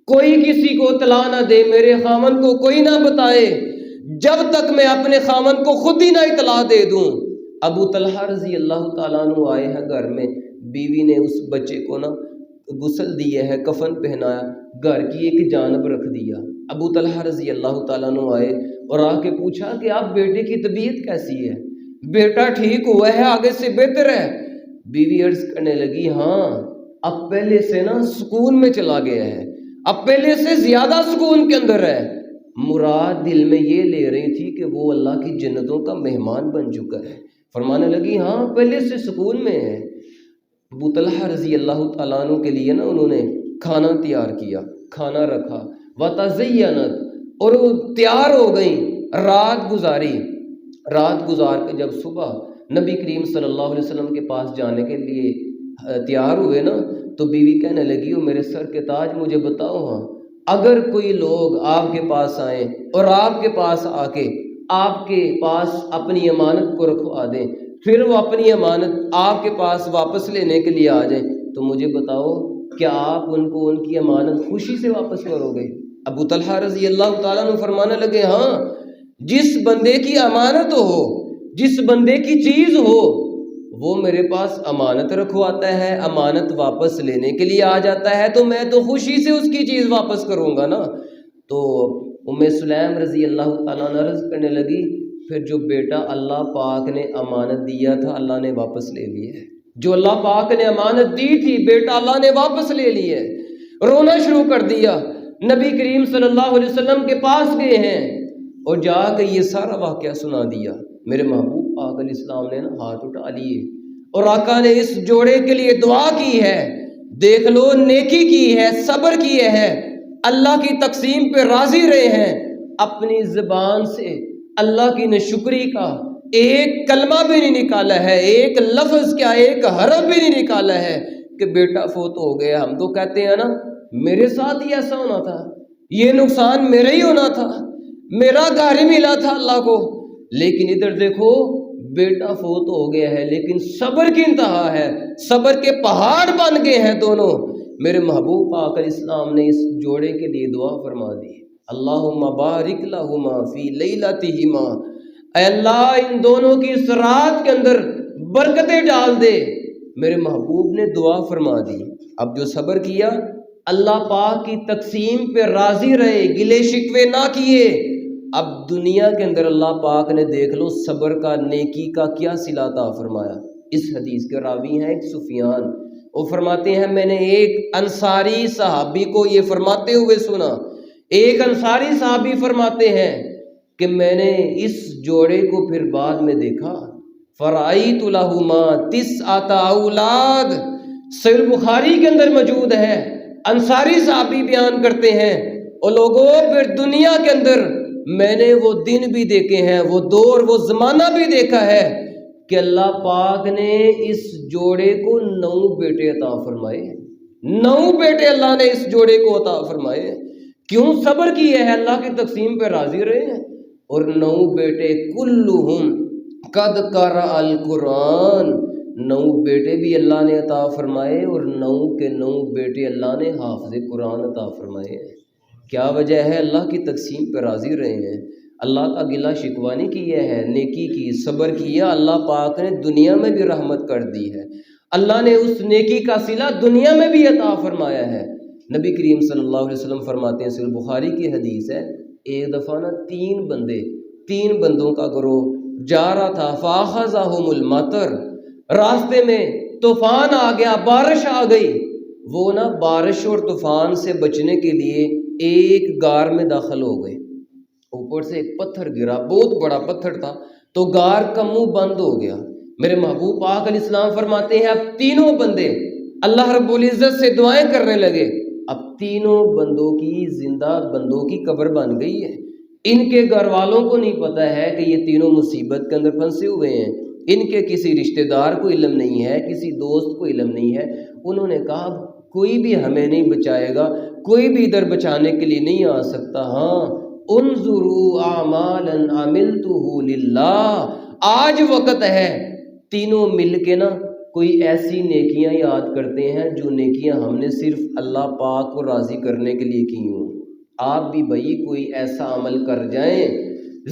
کوئی کسی کو اطلاع نہ دے، میرے خامن کو کوئی نہ بتائے جب تک میں اپنے خامن کو خود ہی نہ اطلاع دے دوں۔ ابو طلحہ رضی اللہ تعالیٰ عنہ آئے ہیں گھر میں، بیوی نے اس بچے کو نا غسل دیا ہے، کفن پہنایا، گھر کی ایک جانب رکھ دیا۔ ابو طلحہ رضی اللہ تعالیٰ عنہ آئے اور آ کے پوچھا کہ آپ بیٹے کی طبیعت کیسی ہے؟ بیٹا ٹھیک ہوا ہے، آگے سے بہتر ہے؟ بیوی عرض کرنے لگی ہاں، اب پہلے سے نا سکون میں چلا گیا ہے، اب پہلے سے زیادہ سکون کے اندر ہے۔ مراد دل میں یہ لے رہی تھی کہ وہ اللہ کی جنتوں کا مہمان بن چکا ہے۔ فرمانے لگی ہاں پہلے سے سکون میں ہے۔ ابو طلحہ رضی اللہ تعالیٰ عنہ کے لیے نا انہوں نے کھانا تیار کیا، کھانا رکھا، وَتَزَيَّنَتْ، اور وہ تیار ہو گئیں، رات گزاری، رات گزار کے جب صبح نبی کریم صلی اللہ علیہ وسلم کے پاس جانے کے لیے تیار ہوئے نا، تو بیوی کہنے لگی او میرے سر کے تاج مجھے بتاؤ ہاں، اگر کوئی لوگ آپ کے پاس آئیں اور آپ کے پاس آ کے آپ کے پاس اپنی امانت کو رکھوا دیں، پھر وہ اپنی امانت آپ کے پاس واپس لینے کے لیے آ جائیں، تو مجھے بتاؤ کیا آپ ان کو ان کی امانت خوشی سے واپس کرو گے؟ ابو طلحہ رضی اللہ تعالیٰ عنہ فرمانے لگے ہاں، جس بندے کی امانت ہو، جس بندے کی چیز ہو، وہ میرے پاس امانت رکھواتا ہے، امانت واپس لینے کے لیے آ جاتا ہے، تو میں تو خوشی سے اس کی چیز واپس کروں گا نا۔ تو ام سلیم رضی اللہ تعالیٰ عنہ عرض کرنے لگی پھر جو بیٹا اللہ پاک نے امانت دیا تھا اللہ نے واپس لے لی ہے، جو اللہ پاک نے امانت دی تھی بیٹا اللہ نے واپس لے لی ہے۔ رونا شروع کر دیا، نبی کریم صلی اللہ علیہ وسلم کے پاس گئے ہیں اور جا کے یہ سارا واقعہ سنا دیا۔ میرے محبوب پاک علیہ السلام نے نا ہاتھ اٹھا لیے اور آقا نے اس جوڑے کے لیے دعا کی ہے، دیکھ لو نیکی کی ہے، صبر کیے ہے، اللہ کی تقسیم پہ راضی رہے ہیں، اپنی زبان سے اللہ کی نشکری کا ایک کلمہ بھی نہیں نکالا ہے، ایک لفظ کیا ایک حرف بھی نہیں نکالا ہے کہ بیٹا فوت ہو گیا۔ ہم تو کہتے ہیں نا میرے ساتھ ہی ایسا ہونا تھا، یہ نقصان میرا ہی ہونا تھا، میرا گھر ہی ملا تھا اللہ کو، لیکن ادھر دیکھو بیٹا فوت ہو گیا ہے، لیکن صبر کی انتہا ہے، صبر کے پہاڑ بن گئے ہیں دونوں۔ میرے محبوب پاک علیہ السلام نے اس جوڑے کے لیے دعا فرما دی، اللہم بارک لہما فی لیلتہما، اے اللہ ان دونوں کی اس رات کے اندر برکتیں ڈال دے۔ میرے محبوب نے دعا فرما دی۔ اب جو صبر کیا اللہ پاک کی تقسیم پہ راضی رہے، گلے شکوے نہ کیے، اب دنیا کے اندر اللہ پاک نے دیکھ لو صبر کا نیکی کا کیا صلہ عطا فرمایا۔ اس حدیث کے راوی ہیں ایک سفیان، وہ فرماتے ہیں میں نے ایک انصاری صحابی کو یہ فرماتے ہوئے سنا، ایک انصاری صحابی فرماتے ہیں کہ میں نے اس جوڑے کو پھر بعد میں دیکھا، فرائیت لہما تسعۃ اولاد، صحیح بخاری کے اندر موجود ہے، انصاری صحابی بیان کرتے ہیں اور لوگوں پھر دنیا کے اندر میں نے وہ دن بھی دیکھے ہیں، وہ دور وہ زمانہ بھی دیکھا ہے کہ اللہ پاک نے اس جوڑے کو 9 بیٹے عطا فرمائے، 9 بیٹے اللہ نے اس جوڑے کو عطا فرمائے۔ کیوں؟ صبر کیے ہیں، اللہ کی تقسیم پہ راضی رہے ہیں، اور 9 بیٹے کلہم قد قرأ القرآن، 9 بیٹے بھی اللہ نے عطا فرمائے اور 9 کے 9 بیٹے اللہ نے حافظ قرآن عطا فرمائے ہیں۔ کیا وجہ ہے؟ اللہ کی تقسیم پہ راضی رہے ہیں، اللہ کا گلہ شکوہ نہیں کیا ہے، نیکی کی، صبر کیا، اللہ پاک نے دنیا میں بھی رحمت کر دی ہے، اللہ نے اس نیکی کا صلہ دنیا میں بھی عطا فرمایا ہے۔ نبی کریم صلی اللہ علیہ وسلم فرماتے ہیں، صحیح بخاری کی حدیث ہے، ایک دفعہ نا 3 بندوں کا گروہ جا رہا تھا، فاخذہم المطر، راستے میں طوفان آ گیا، بارش آ گئی، وہ نا بارش اور طوفان سے بچنے کے لیے ایک غار میں داخل ہو گئے، اوپر سے ایک پتھر گرا، بہت بڑا پتھر تھا، تو غار کا منہ بند ہو گیا۔ میرے محبوب پاک علیہ السلام فرماتے ہیں اب تینوں بندے اللہ رب العزت سے دعائیں کرنے لگے، اب تینوں بندوں کی زندہ بندوں کی قبر بن گئی ہے، ان کے گھر والوں کو نہیں پتہ ہے کہ یہ تینوں مصیبت کے اندر پھنسے ہوئے ہیں، ان کے کسی رشتہ دار کو علم نہیں ہے، کسی دوست کو علم نہیں ہے۔ انہوں نے کہا کوئی بھی ہمیں نہیں بچائے گا، کوئی بھی ادھر بچانے کے لیے نہیں آ سکتا، ہاں انظروا اعمالا عملتہ للہ، آج وقت ہے تینوں مل کے نا کوئی ایسی نیکیاں یاد کرتے ہیں جو نیکیاں ہم نے صرف اللہ پاک کو راضی کرنے کے لیے کی ہوں۔ آپ بھی بھائی کوئی ایسا عمل کر جائیں،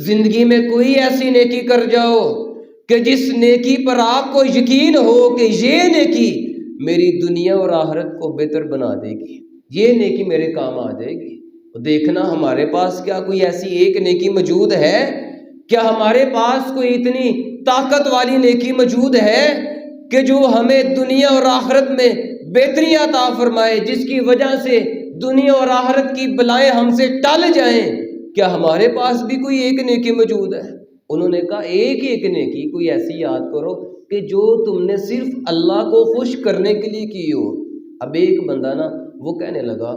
زندگی میں کوئی ایسی نیکی کر جاؤ کہ جس نیکی پر آپ کو یقین ہو کہ یہ نیکی میری دنیا اور آخرت کو بہتر بنا دے گی، یہ نیکی میرے کام آ جائے گی۔ دیکھنا ہمارے پاس کیا کوئی ایسی ایک نیکی موجود ہے؟ کیا ہمارے پاس کوئی اتنی طاقت والی نیکی موجود ہے کہ جو ہمیں دنیا اور آخرت میں بہتریاں عطا فرمائے، جس کی وجہ سے دنیا اور آخرت کی بلائیں ہم سے ٹل جائیں؟ کیا ہمارے پاس بھی کوئی ایک نیکی موجود ہے؟ انہوں نے کہا ایک نیکی کوئی ایسی یاد کرو کہ جو تم نے صرف اللہ کو خوش کرنے کے لیے کی ہو۔ اب ایک بندہ نا وہ کہنے لگا،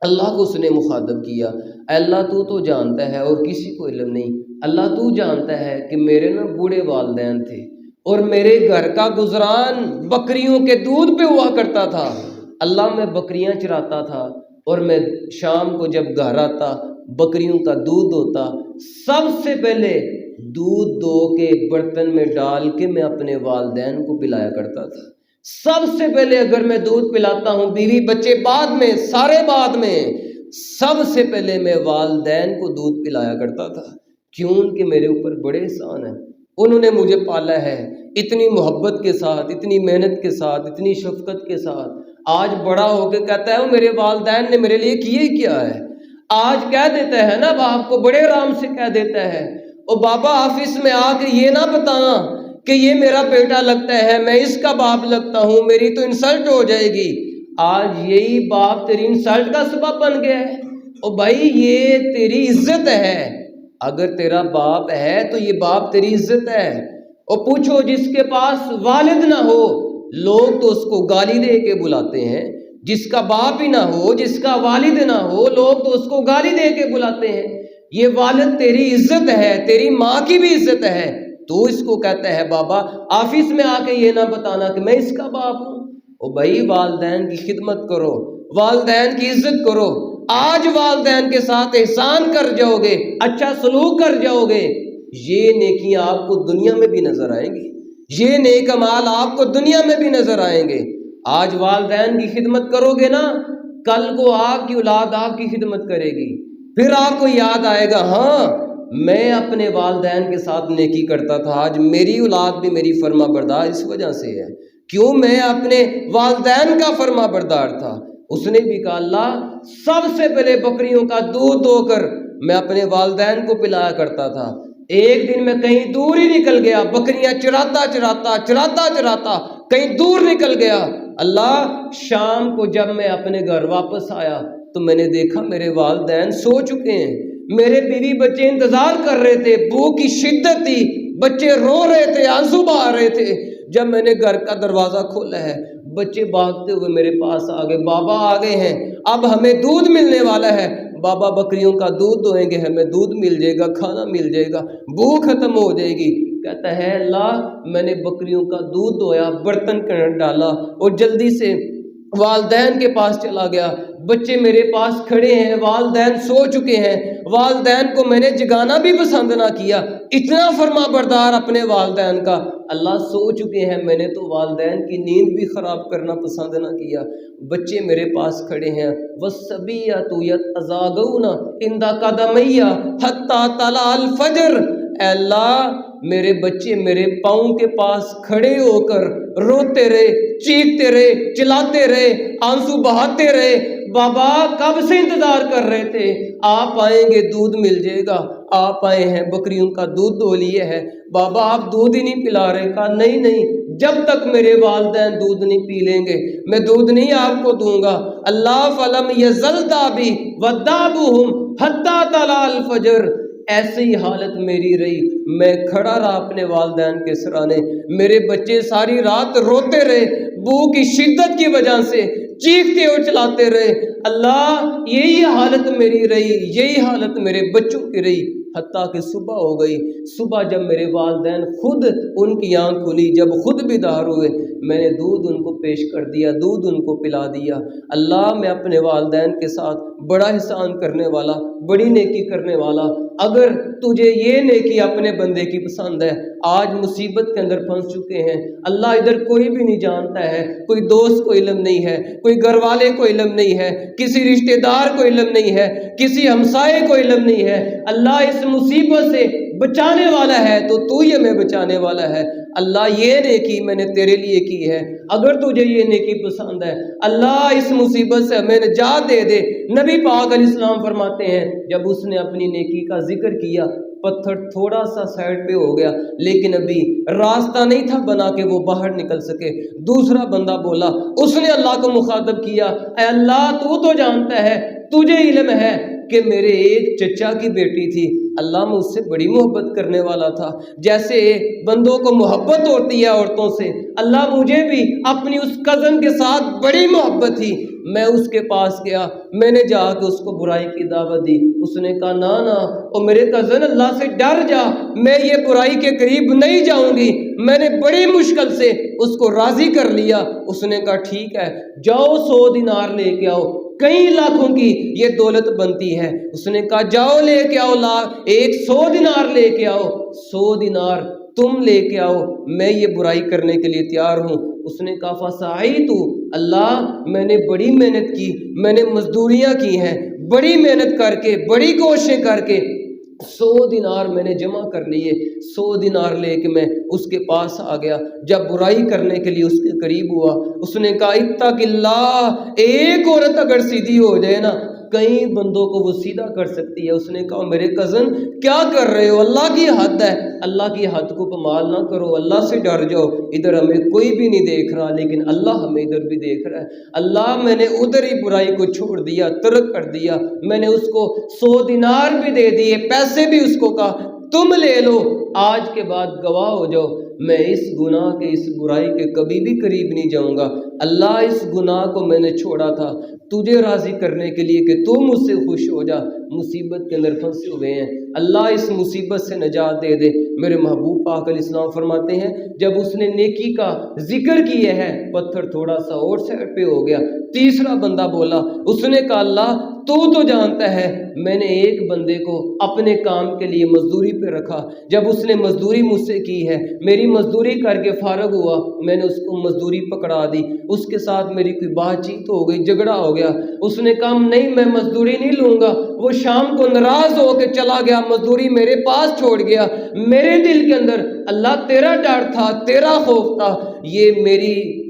اللہ کو اس نے مخاطب کیا، اے اللہ تو جانتا ہے اور کسی کو علم نہیں، اللہ تو جانتا ہے کہ میرے نا بوڑھے والدین تھے اور میرے گھر کا گزران بکریوں کے دودھ پہ ہوا کرتا تھا۔ اللہ میں بکریاں چراتا تھا اور میں شام کو جب گھر آتا بکریوں کا دودھ ہوتا، سب سے پہلے دودھ دو کے برتن میں ڈال کے میں اپنے والدین کو پلایا کرتا تھا۔ سب سے پہلے اگر میں دودھ پلاتا ہوں، بیوی بچے بعد میں، سارے بعد میں، سب سے پہلے میں والدین کو دودھ پلایا کرتا تھا۔ کیوں؟ کہ میرے اوپر بڑے احسان ہیں، انہوں نے مجھے پالا ہے اتنی محبت کے ساتھ، اتنی محنت کے ساتھ، اتنی شفقت کے ساتھ۔ آج بڑا ہو کے کہتا ہے میرے والدین نے میرے لیے کیے کیا ہے۔ آج کہہ دیتا ہے نا باپ کو، بڑے آرام سے کہہ دیتا ہے، او بابا آفس میں آ کے یہ نہ بتانا کہ یہ میرا بیٹا لگتا ہے، میں اس کا باپ لگتا ہوں، میری تو انسلٹ ہو جائے گی۔ آج یہی باپ تیری انسلٹ کا سبب بن گیا ہے۔ او بھائی یہ تیری عزت ہے، اگر تیرا باپ ہے تو یہ باپ تیری عزت ہے۔ اور پوچھو جس کے پاس والد نہ ہو، لوگ تو اس کو گالی دے کے بلاتے ہیں، جس کا باپ ہی نہ ہو، جس کا والد نہ ہو، لوگ تو اس کو گالی دے کے بلاتے ہیں۔ یہ والد تیری عزت ہے، تیری ماں کی بھی عزت ہے، تو اس کو کہتا ہے بابا آفس میں آ کے یہ نہ بتانا کہ میں اس کا باپ ہوں۔ او بھائی والدین کی خدمت کرو، والدین کی عزت کرو۔ آج والدین کے ساتھ احسان کر جاؤ گے، اچھا سلوک کر جاؤ گے، یہ نیکیاں آپ کو دنیا میں بھی نظر آئیں گی، یہ نیک اعمال آپ کو دنیا میں بھی نظر آئیں گے۔ آج والدین کی خدمت کرو گے نا، کل کو آپ کی اولاد آپ کی خدمت کرے گی، پھر آپ کو یاد آئے گا ہاں میں اپنے والدین کے ساتھ نیکی کرتا تھا، آج میری اولاد بھی میری فرما بردار اس وجہ سے ہے، کیوں میں اپنے والدین کا فرما بردار تھا۔ اس نے بھی کہا اللہ سب سے پہلے بکریوں کا دودھ دو کر میں اپنے والدین کو پلایا کرتا تھا۔ ایک دن میں کہیں دور ہی نکل گیا، بکریاں چراتا چراتا چراتا چراتا کہیں دور نکل گیا۔ اللہ شام کو جب میں اپنے گھر واپس آیا تو میں نے دیکھا میرے والدین سو چکے ہیں، میرے بیوی بچے انتظار کر رہے تھے، بھوک کی شدت تھی، بچے رو رہے تھے، آنسو بہا رہے تھے۔ جب میں نے گھر کا دروازہ کھولا ہے، بچے بھاگتے ہوئے میرے پاس آ گئے، بابا آ گئے ہیں، اب ہمیں دودھ ملنے والا ہے، بابا بکریوں کا دودھ دوئیں گے، ہمیں دودھ مل جائے گا، کھانا مل جائے گا، بھوک ختم ہو جائے گی۔ کہتا ہے اللہ میں نے بکریوں کا دودھ دویا، برتن کے اندر ڈالا اور جلدی سے والدین کے پاس چلا گیا۔ بچے میرے پاس کھڑے ہیں، والدین سو چکے ہیں، والدین کو میں نے جگانا بھی پسند نہ کیا، اتنا فرما بردار اپنے والدین کا۔ اللہ سو چکے ہیں، میں نے تو والدین کی نیند بھی خراب کرنا پسند نہ کیا۔ بچے میرے پاس کھڑے ہیں، وَالصَّبِيَّةُ يَتَزَاغَوْنَ عِنْدَ قَدَمَيَّ حَتَّى طَلَعَ الْفَجْرِ۔ اے اللہ میرے بچے میرے پاؤں کے پاس کھڑے ہو کر روتے رہے، چیختے رہے، چلاتے رہے، آنسو بہاتے رہے، بابا کب سے انتظار کر رہے تھے، آپ آئیں گے دودھ مل جائے گا، آپ آئے ہیں بکریوں کا دودھ دو لیے ہے، بابا آپ دودھ ہی نہیں پلا رہے۔ کہا نہیں نہیں، جب تک میرے والدین دودھ نہیں پی لیں گے میں دودھ نہیں آپ کو دوں گا۔ اللہ فلم یزل دابی ودابہم حتی طلع الفجر۔ ایسی ہی حالت میری رہی، میں کھڑا رہا اپنے والدین کے سرانے، میرے بچے ساری رات روتے رہے، بھوک کی شدت کی وجہ سے چیختے اور چلاتے رہے۔ اللہ یہی حالت میری رہی، یہی حالت میرے بچوں کی رہی، حتیٰ کہ صبح ہو گئی۔ صبح جب میرے والدین خود ان کی آنکھ کھلی، جب خود بیدار ہوئے، میں نے دودھ ان کو پیش کر دیا، دودھ ان کو پلا دیا۔ اللہ میں اپنے والدین کے ساتھ بڑا احسان کرنے والا، بڑی نیکی کرنے والا۔ اگر تجھے یہ نیکی اپنے بندے کی پسند ہے، آج مصیبت کے اندر پھنس چکے ہیں، اللہ ادھر کوئی بھی نہیں جانتا ہے، کوئی دوست کو علم نہیں ہے، کوئی گھر والے کو علم نہیں ہے، کسی رشتہ دار کو علم نہیں ہے، کسی ہمسائے کو علم نہیں ہے، اللہ اس مصیبت سے بچانے والا ہے تو ہی ہمیں بچانے والا ہے۔ اللہ یہ نیکی میں نے تیرے لیے کی ہے، اگر تجھے یہ نیکی پسند ہے اللہ اس مصیبت سے ہمیں نجات دے دے۔ نبی پاک علیہ السلام فرماتے ہیں جب اس نے اپنی نیکی کا ذکر کیا، پتھر تھوڑا سا سائڈ پہ ہو گیا، لیکن ابھی راستہ نہیں تھا بنا کہ وہ باہر نکل سکے۔ دوسرا بندہ بولا، اس نے اللہ کو مخاطب کیا، اے اللہ تو جانتا ہے، تجھے علم ہے، کہ میرے ایک چچا کی بیٹی تھی، اللہ مجھ سے بڑی محبت کرنے والا تھا، جیسے بندوں کو محبت ہوتی ہے عورتوں سے، اللہ مجھے بھی اپنی اس کزن کے ساتھ بڑی محبت تھی۔ میں اس کے پاس گیا، میں نے جا کے اس کو برائی کی دعوت دی، اس نے کہا نا نا او میرے کزن اللہ سے ڈر جا، میں یہ برائی کے قریب نہیں جاؤں گی۔ میں نے بڑی مشکل سے اس کو راضی کر لیا، اس نے کہا ٹھیک ہے جاؤ 100 دینار لے کے آؤ، کئی لاکھوں کی یہ دولت بنتی ہے۔ اس نے کہا جاؤ لے کے آؤ، 100 دینار لے کے آؤ، 100 دینار تم لے کے آؤ، میں یہ برائی کرنے کے لیے تیار ہوں۔ اس نے کہا فسعیت، اللہ میں نے بڑی محنت کی، میں نے مزدوریاں کی ہیں، بڑی محنت کر کے، بڑی کوششیں کر کے 100 دینار میں نے جمع کر لیے، 100 دینار لے کے میں اس کے پاس آ گیا۔ جب برائی کرنے کے لیے اس کے قریب ہوا، اس نے کہا اتق اللہ، ایک عورت اگر سیدھی ہو جائے نا کئی بندوں کو وہ سیدھا کر سکتی ہے۔ اس نے کہا میرے کزن کیا کر رہے ہو، اللہ کی حد ہے، اللہ کی حد کو پامال نہ کرو، اللہ سے ڈر جاؤ۔ ادھر ہمیں کوئی بھی نہیں دیکھ رہا لیکن اللہ ہمیں ادھر بھی دیکھ رہا ہے۔ اللہ میں نے ادھر ہی برائی کو چھوڑ دیا، ترک کر دیا، میں نے اس کو 100 دینار بھی دے دیے، پیسے بھی اس کو کہا تم لے لو، آج کے بعد گواہ ہو جاؤ میں اس گناہ کے، اس برائی کے کبھی بھی قریب نہیں جاؤں گا۔ اللہ اس گناہ کو میں نے چھوڑا تھا تجھے راضی کرنے کے لیے کہ تو مجھ سے خوش ہو جا، مصیبت کے اندر پھنسے ہوئے ہیں، اللہ اس مصیبت سے نجات دے دے۔ میرے محبوب پاک علیہ السلام فرماتے ہیں جب اس نے نیکی کا ذکر کیا ہے پتھر تھوڑا سا اور سائڈ پہ ہو گیا۔ تیسرا بندہ بولا، اس نے کہا اللہ تو جانتا ہے میں نے ایک بندے کو اپنے کام کے لیے مزدوری پہ رکھا، جب اس نے مزدوری مجھ سے کی ہے، میری مزدوری کر کے فارغ ہوا، میں نے اس کو مزدوری پکڑا دی، اس کے ساتھ میری کوئی بات چیت ہو گئی، جھگڑا ہو گیا، اس نے کہا نہیں میں مزدوری نہیں لوں گا، وہ شام کو ناراض ہو کے چلا گیا، مزدوری میرے پاس چھوڑ گیا۔ میرے دل کے اندر اللہ تیرا ڈر تھا، تیرا خوف تھا، یہ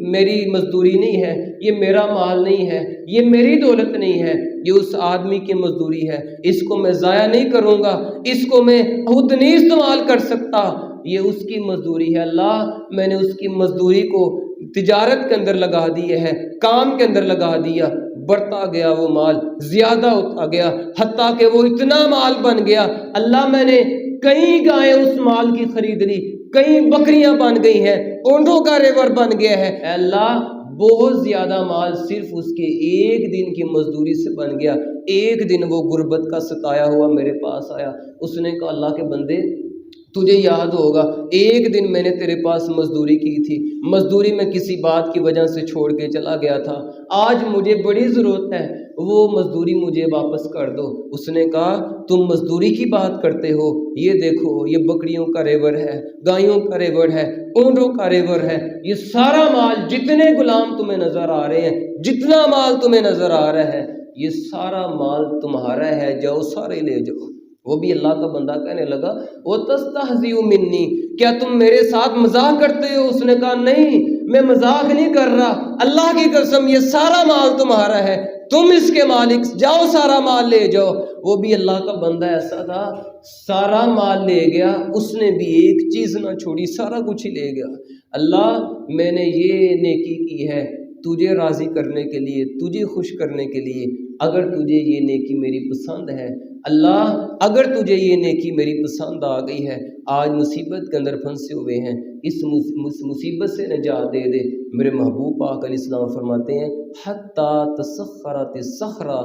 میری مزدوری نہیں ہے، یہ میرا مال نہیں ہے، یہ میری دولت نہیں ہے، یہ اس آدمی کی مزدوری ہے، اس کو میں ضائع نہیں کروں گا، اس کو میں خود نہیں استعمال کر سکتا، یہ اس کی مزدوری ہے۔ اللہ میں نے اس کی مزدوری کو تجارت کے اندر لگا دی ہے، کام کے اندر لگا دیا، بڑھتا گیا وہ مال، زیادہ ہوتا گیا، حتیٰ کہ وہ اتنا مال بن گیا، اللہ میں نے کئی گائیں اس مال کی خرید لی، کئی بکریاں بن گئی ہیں، اونٹوں کا ریور بن گیا ہے، اے اللہ بہت زیادہ مال صرف اس کے ایک دن کی مزدوری سے بن گیا۔ ایک دن وہ غربت کا ستایا ہوا میرے پاس آیا، اس نے کہا اللہ کے بندے تجھے یاد ہوگا ایک دن میں نے تیرے پاس مزدوری کی تھی، مزدوری میں کسی بات کی وجہ سے چھوڑ کے چلا گیا تھا، آج مجھے بڑی ضرورت ہے، وہ مزدوری مجھے واپس کر دو۔ اس نے کہا تم مزدوری کی بات کرتے ہو، یہ دیکھو یہ بکریوں کا ریور ہے، گایوں کا ریور ہے، اونٹوں کا ریور ہے، یہ سارا مال جتنے غلام تمہیں نظر آ رہے ہیں، جتنا مال تمہیں نظر آ رہا ہے، یہ سارا مال تمہارا ہے، جاؤ سارے لے جاؤ۔ وہ بھی اللہ کا بندہ کہنے لگا وَتَسْتَحْزِئُ مِنِّي، کیا تم میرے ساتھ مذاق کرتے ہو؟ اس نے کہا نہیں میں مذاق نہیں کر رہا، اللہ کی قسم یہ سارا مال تمہارا ہے، تم اس کے مالک، جاؤ سارا مال لے جاؤ۔ وہ بھی اللہ کا بندہ ایسا تھا، سارا مال لے گیا، اس نے بھی ایک چیز نہ چھوڑی، سارا کچھ ہی لے گیا۔ اللہ میں نے یہ نیکی کی ہے تجھے راضی کرنے کے لیے، تجھے خوش کرنے کے لیے، اگر تجھے یہ نیکی میری پسند ہے، اللہ اگر تجھے یہ نیکی میری پسند آ گئی ہے، آج مصیبت کے اندر پھنسے ہوئے ہیں، اس مصیبت سے نجات دے دے۔ میرے محبوب پاک علیہ السلام فرماتے ہیں حتیٰ تسخرت الصخرہ،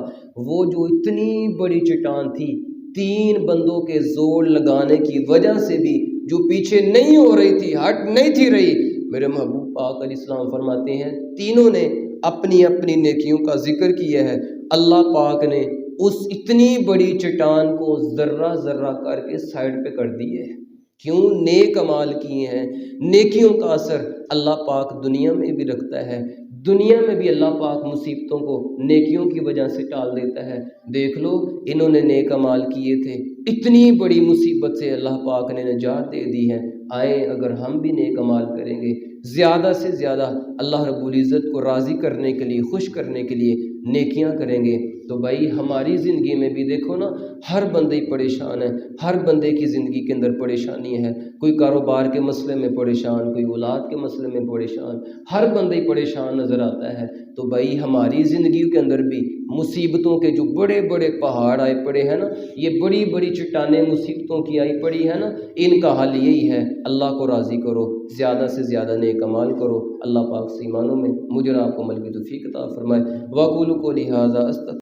وہ جو اتنی بڑی چٹان تھی، 3 بندوں کے زور لگانے کی وجہ سے بھی جو پیچھے نہیں ہو رہی تھی، ہٹ نہیں تھی رہی، میرے محبوب پاک علیہ السلام فرماتے ہیں تینوں نے اپنی اپنی نیکیوں کا ذکر کیا ہے، اللہ پاک نے اس اتنی بڑی چٹان کو ذرہ ذرہ کر کے سائڈ پہ کر دیے۔ کیوں؟ نیک اعمال کیے ہیں، نیکیوں کا اثر اللہ پاک دنیا میں بھی رکھتا ہے، دنیا میں بھی اللہ پاک مصیبتوں کو نیکیوں کی وجہ سے ٹال دیتا ہے۔ دیکھ لو انہوں نے نیک اعمال کیے تھے، اتنی بڑی مصیبت سے اللہ پاک نے نجات دے دی ہے۔ آئیں اگر ہم بھی نیک اعمال کریں گے، زیادہ سے زیادہ اللہ رب العزت کو راضی کرنے کے لیے، خوش کرنے کے لیے نیکیاں کریں گے تو بھائی ہماری زندگی میں بھی دیکھو نا، ہر بندے پریشان ہے، ہر بندے کی زندگی کے اندر پریشانی ہے، کوئی کاروبار کے مسئلے میں پریشان، کوئی اولاد کے مسئلے میں پریشان، ہر بندے پریشان نظر آتا ہے۔ تو بھائی ہماری زندگی کے اندر بھی مصیبتوں کے جو بڑے بڑے پہاڑ آئے پڑے ہیں نا، یہ بڑی بڑی چٹانیں مصیبتوں کی آئی پڑی ہے نا، ان کا حل یہی ہے، اللہ کو راضی کرو، زیادہ سے زیادہ نیک اعمال کرو، اللہ پاک سے ایمانوں میں مجھے اور آپ کو عمل کی توفیق عطا فرمائے۔ وَأَقُولُ قَوْلِي هَٰذَا